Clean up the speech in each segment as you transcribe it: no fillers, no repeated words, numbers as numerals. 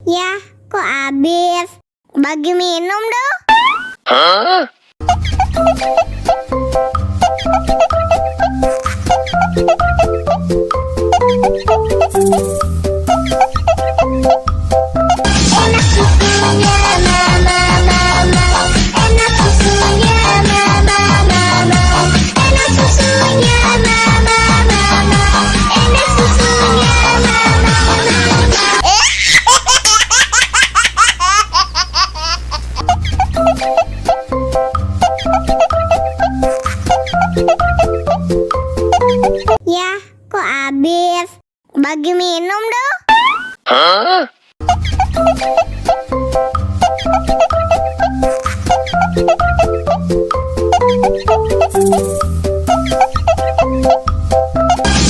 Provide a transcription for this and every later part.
Ya, kok habis? Bagi minum dong. Enak susunya mama mama, enak susunya mama mama, enak susunya mama mama, enak susunya mama mama. Ya, kok habis? Bagi minum dong.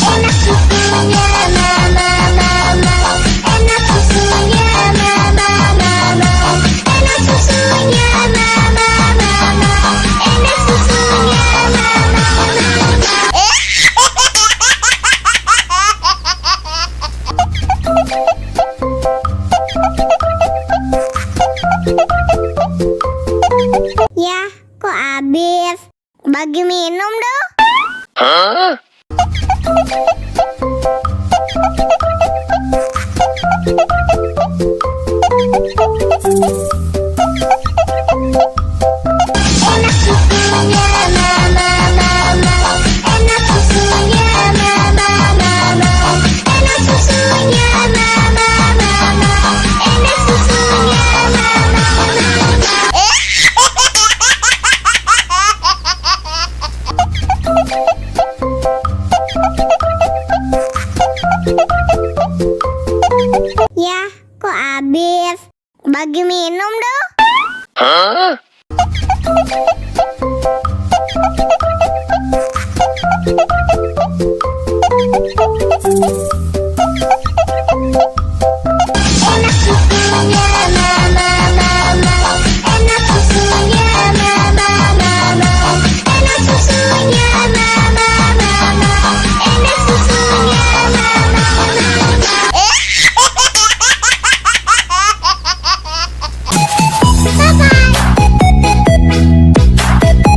Enak susunya mama mama, enak susunya mama mama, enak susunya mama mama, enak susunya mama mama. Ya, kok habis? Bagi minum dong. Enak susunya mama mama, enak susunya mama mama, enak susunya mama mama, enak susunya mama mama. Ya, kok habis? Bagi minum dong.